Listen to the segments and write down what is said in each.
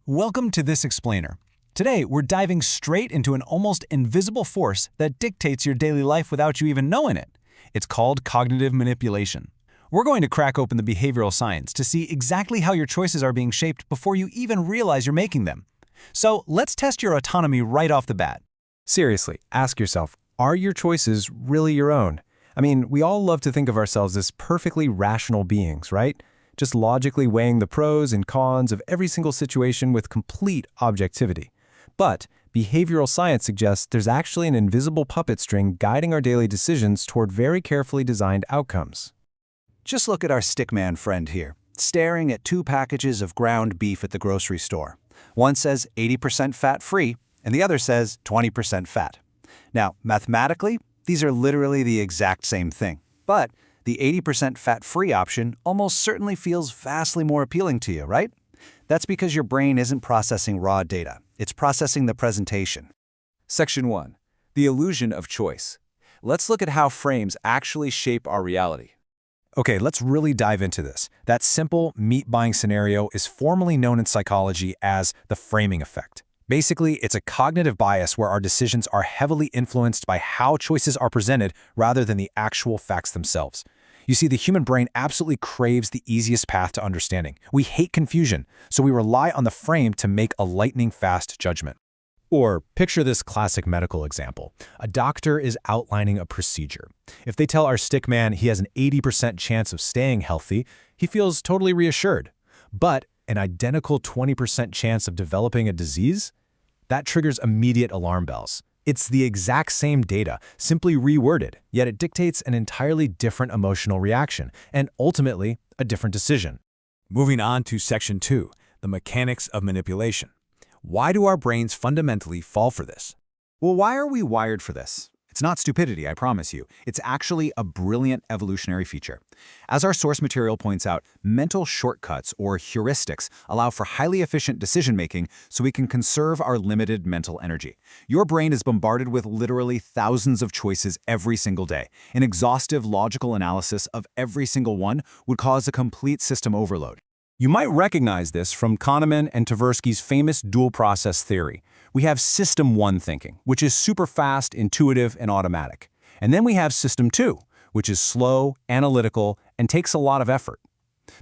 Welcome to This Explainer. Today, we're diving straight into an almost invisible force that dictates your daily life without you even knowing it. It's called cognitive manipulation. We're going to crack open the behavioral science to see exactly how your choices are being shaped before you even realize you're making them. So let's test your autonomy right off the bat. Seriously, ask yourself, are your choices really your own? I mean, we all love to think of ourselves as perfectly rational beings, right? Just logically weighing the pros and cons of every single situation with complete objectivity. But behavioral science suggests there's actually an invisible puppet string guiding our daily decisions toward very carefully designed outcomes. Just look at our stickman friend here, staring at two packages of ground beef at the grocery store. One says 80% fat-free, and the other says 20% fat. Now, mathematically, these are literally the exact same thing. But the 80% fat-free option almost certainly feels vastly more appealing to you, right? That's because your brain isn't processing raw data. It's processing the presentation. Section 1. The illusion of choice. Let's look at how frames actually shape our reality. Okay, let's really dive into this. That simple meat-buying scenario is formally known in psychology as the framing effect. Basically, it's a cognitive bias where our decisions are heavily influenced by how choices are presented rather than the actual facts themselves. You see, the human brain absolutely craves the easiest path to understanding. We hate confusion, so we rely on the frame to make a lightning-fast judgment. Or picture this classic medical example. A doctor is outlining a procedure. If they tell our stickman he has an 80% chance of staying healthy, he feels totally reassured. But an identical 20% chance of developing a disease? That triggers immediate alarm bells. It's the exact same data, simply reworded, yet it dictates an entirely different emotional reaction, and ultimately, a different decision. Moving on to Section 2, the mechanics of manipulation. Why do our brains fundamentally fall for this? Well, why are we wired for this? It's not stupidity, I promise you. It's actually a brilliant evolutionary feature. As our source material points out, mental shortcuts or heuristics allow for highly efficient decision-making so we can conserve our limited mental energy. Your brain is bombarded with literally thousands of choices every single day. An exhaustive logical analysis of every single one would cause a complete system overload. You might recognize this from Kahneman and Tversky's famous dual-process theory. We have System 1 thinking, which is super fast, intuitive, and automatic. And then we have System 2, which is slow, analytical, and takes a lot of effort.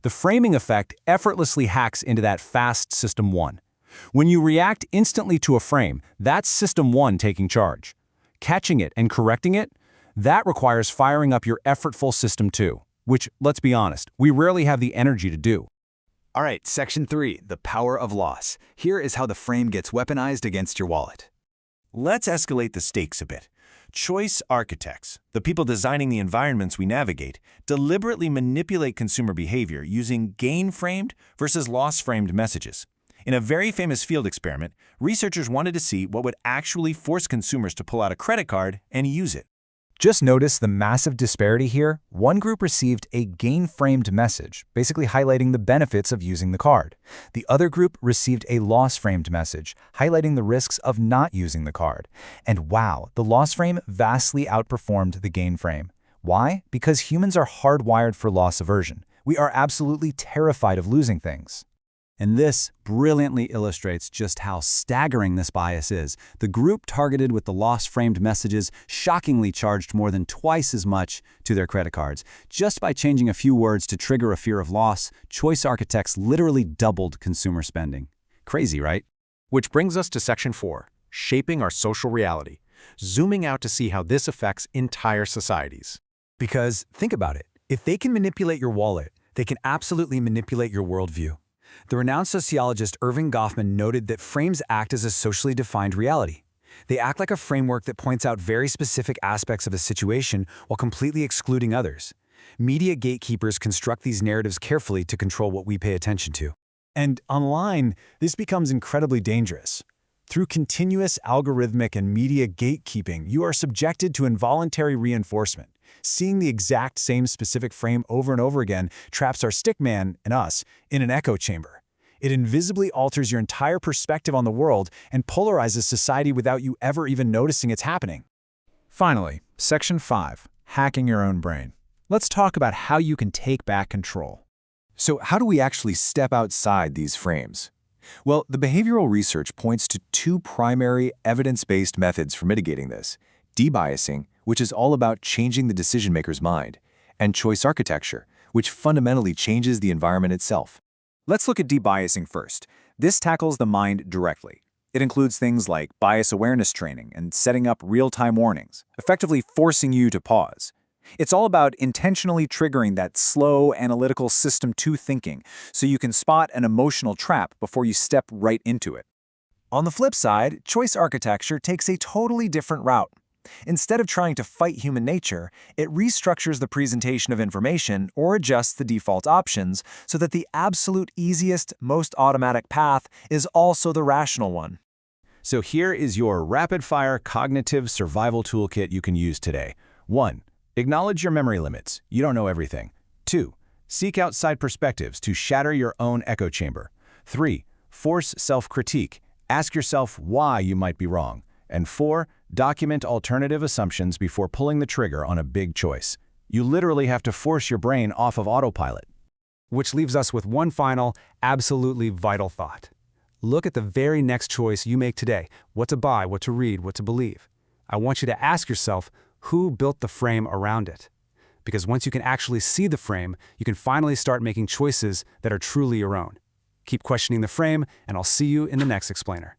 The framing effect effortlessly hacks into that fast System 1. When you react instantly to a frame, that's System 1 taking charge. Catching it and correcting it, that requires firing up your effortful System 2, which, let's be honest, we rarely have the energy to do. All right, Section 3, the power of loss. Here is how the frame gets weaponized against your wallet. Let's escalate the stakes a bit. Choice architects, the people designing the environments we navigate, deliberately manipulate consumer behavior using gain-framed versus loss-framed messages. In a very famous field experiment, researchers wanted to see what would actually force consumers to pull out a credit card and use it. Just notice the massive disparity here. One group received a gain-framed message, basically highlighting the benefits of using the card. The other group received a loss-framed message, highlighting the risks of not using the card. And wow, the loss frame vastly outperformed the gain frame. Why? Because humans are hardwired for loss aversion. We are absolutely terrified of losing things. And this brilliantly illustrates just how staggering this bias is. The group targeted with the loss-framed messages shockingly charged more than twice as much to their credit cards. Just by changing a few words to trigger a fear of loss, choice architects literally doubled consumer spending. Crazy, right? Which brings us to Section 4, shaping our social reality, zooming out to see how this affects entire societies. Because think about it, if they can manipulate your wallet, they can absolutely manipulate your worldview. The renowned sociologist Erving Goffman noted that frames act as a socially defined reality. They act like a framework that points out very specific aspects of a situation while completely excluding others. Media gatekeepers construct these narratives carefully to control what we pay attention to. And online, this becomes incredibly dangerous. Through continuous algorithmic and media gatekeeping, you are subjected to involuntary reinforcement. Seeing the exact same specific frame over and over again traps our stickman and us in an echo chamber. It invisibly alters your entire perspective on the world and polarizes society without you ever even noticing it's happening. Finally, Section 5, hacking your own brain. Let's talk about how you can take back control. So how do we actually step outside these frames? Well, the behavioral research points to two primary evidence-based methods for mitigating this: debiasing, which is all about changing the decision-maker's mind, and choice architecture, which fundamentally changes the environment itself. Let's look at debiasing first. This tackles the mind directly. It includes things like bias awareness training and setting up real-time warnings, effectively forcing you to pause. It's all about intentionally triggering that slow, analytical System 2 thinking so you can spot an emotional trap before you step right into it. On the flip side, choice architecture takes a totally different route. Instead of trying to fight human nature, it restructures the presentation of information or adjusts the default options so that the absolute easiest, most automatic path is also the rational one. So here is your rapid-fire cognitive survival toolkit you can use today. 1. Acknowledge your memory limits. You don't know everything. 2. Seek outside perspectives to shatter your own echo chamber. 3. Force self-critique. Ask yourself why you might be wrong. And 4. Document alternative assumptions before pulling the trigger on a big choice. You literally have to force your brain off of autopilot. Which leaves us with one final, absolutely vital thought. Look at the very next choice you make today: what to buy, what to read, what to believe. I want you to ask yourself, who built the frame around it? Because once you can actually see the frame, you can finally start making choices that are truly your own. Keep questioning the frame, and I'll see you in the next explainer.